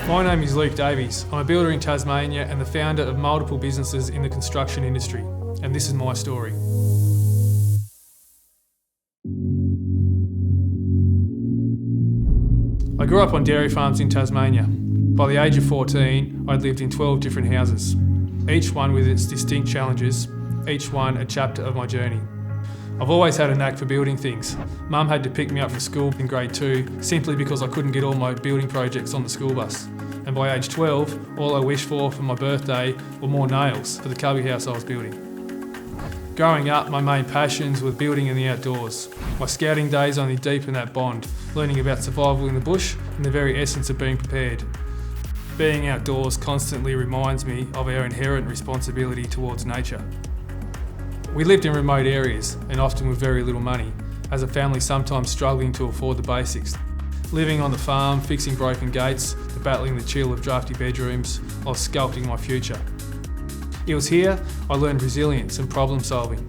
My name is Luke Davies. I'm a builder in Tasmania and the founder of multiple businesses in the construction industry. And this is my story. I grew up on dairy farms in Tasmania. By the age of 14, I'd lived in 12 different houses, each one with its distinct challenges, each one a chapter of my journey. I've always had a knack for building things. Mum had to pick me up from school in grade 2 simply because I couldn't get all my building projects on the school bus. And by age 12, all I wished for my birthday were more nails for the cubby house I was building. Growing up, my main passions were building in the outdoors. My scouting days only deepened that bond, learning about survival in the bush and the very essence of being prepared. Being outdoors constantly reminds me of our inherent responsibility towards nature. We lived in remote areas and often with very little money, as a family sometimes struggling to afford the basics. Living on the farm, fixing broken gates, to battling the chill of drafty bedrooms, I was sculpting my future. It was here I learned resilience and problem solving.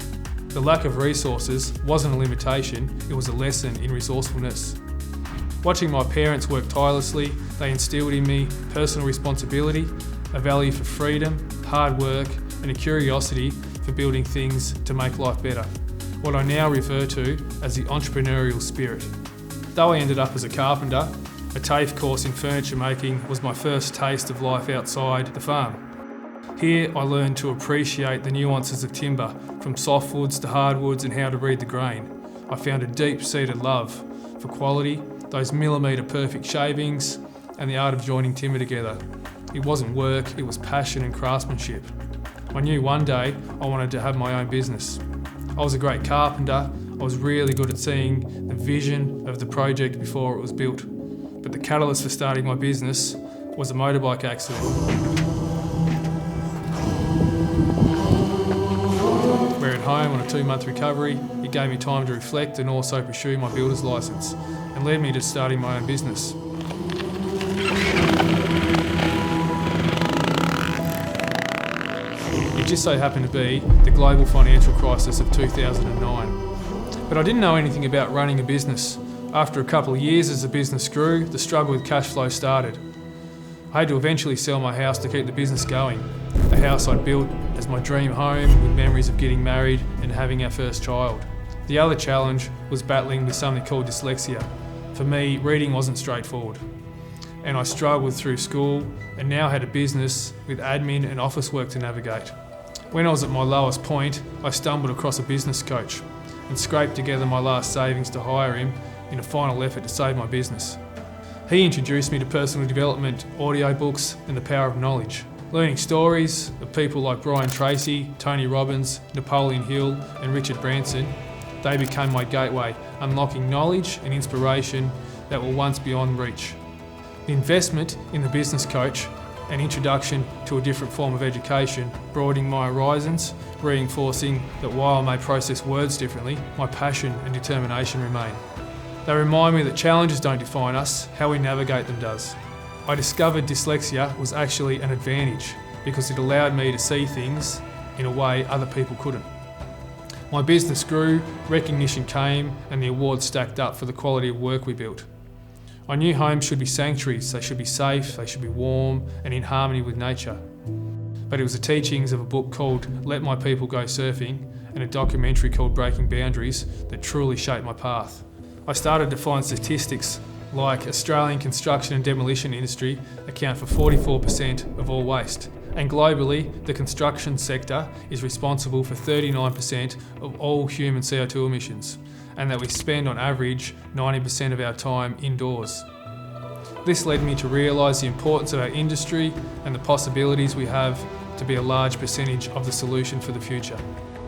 The lack of resources wasn't a limitation, it was a lesson in resourcefulness. Watching my parents work tirelessly, they instilled in me personal responsibility, a value for freedom, hard work, and a curiosity for building things to make life better, what I now refer to as the entrepreneurial spirit. Though I ended up as a carpenter, a TAFE course in furniture making was my first taste of life outside the farm. Here I learned to appreciate the nuances of timber, from softwoods to hardwoods, and how to read the grain. I found a deep-seated love for quality, those millimetre perfect shavings, and the art of joining timber together. It wasn't work, it was passion and craftsmanship. I knew one day I wanted to have my own business. I was a great carpenter, I was really good at seeing the vision of the project before it was built. But the catalyst for starting my business was a motorbike accident. We're at home on a 2-month recovery. It gave me time to reflect and also pursue my builder's licence, and led me to starting my own business. It just so happened to be the global financial crisis of 2009. But I didn't know anything about running a business. After a couple of years as the business grew, the struggle with cash flow started. I had to eventually sell my house to keep the business going. A house I'd built as my dream home, with memories of getting married and having our first child. The other challenge was battling with something called dyslexia. For me, reading wasn't straightforward, and I struggled through school and now had a business with admin and office work to navigate. When I was at my lowest point, I stumbled across a business coach and scraped together my last savings to hire him in a final effort to save my business. He introduced me to personal development, audiobooks, and the power of knowledge. Learning stories of people like Brian Tracy, Tony Robbins, Napoleon Hill, and Richard Branson, they became my gateway, unlocking knowledge and inspiration that were once beyond reach. The investment in the business coach and introduction to a different form of education, broadening my horizons, reinforcing that while I may process words differently, my passion and determination remain. They remind me that challenges don't define us, how we navigate them does. I discovered dyslexia was actually an advantage because it allowed me to see things in a way other people couldn't. My business grew, recognition came, and the awards stacked up for the quality of work we built. I knew homes should be sanctuaries, they should be safe, they should be warm and in harmony with nature. But it was the teachings of a book called Let My People Go Surfing and a documentary called Breaking Boundaries that truly shaped my path. I started to find statistics like Australian construction and demolition industry account for 44% of all waste. And globally, the construction sector is responsible for 39% of all human CO2 emissions, and that we spend on average 90% of our time indoors. This led me to realise the importance of our industry and the possibilities we have to be a large percentage of the solution for the future.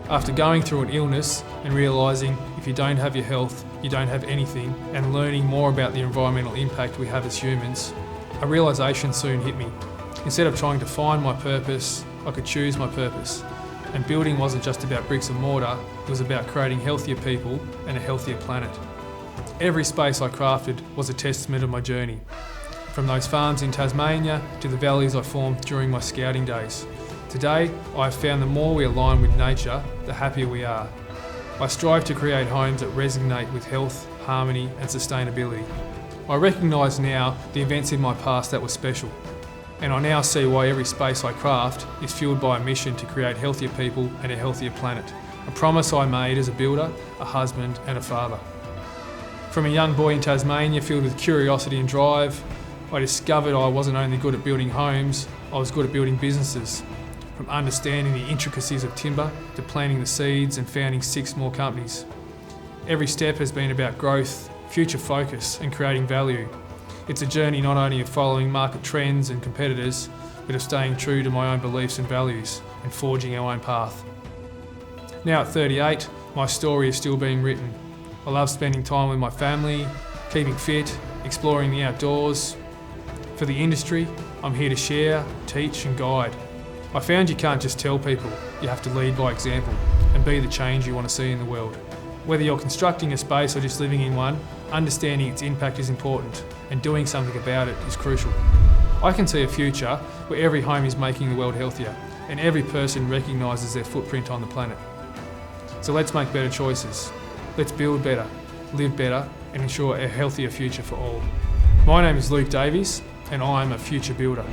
After going through an illness and realising if you don't have your health, you don't have anything, and learning more about the environmental impact we have as humans, a realisation soon hit me. Instead of trying to find my purpose, I could choose my purpose. And building wasn't just about bricks and mortar, it was about creating healthier people and a healthier planet. Every space I crafted was a testament of my journey, from those farms in Tasmania to the valleys I formed during my scouting days. Today, I have found the more we align with nature, the happier we are. I strive to create homes that resonate with health, harmony and sustainability. I recognise now the events in my past that were special, and I now see why every space I craft is fuelled by a mission to create healthier people and a healthier planet, a promise I made as a builder, a husband and a father. From a young boy in Tasmania filled with curiosity and drive, I discovered I wasn't only good at building homes, I was good at building businesses. From understanding the intricacies of timber to planting the seeds and founding 6 more companies. Every step has been about growth, future focus and creating value. It's a journey not only of following market trends and competitors, but of staying true to my own beliefs and values and forging our own path. Now at 38, my story is still being written. I love spending time with my family, keeping fit, exploring the outdoors. For the industry, I'm here to share, teach and guide. I found you can't just tell people, you have to lead by example and be the change you want to see in the world. Whether you're constructing a space or just living in one, understanding its impact is important and doing something about it is crucial. I can see a future where every home is making the world healthier and every person recognises their footprint on the planet. So let's make better choices. Let's build better, live better and ensure a healthier future for all. My name is Davies and I'm a future builder.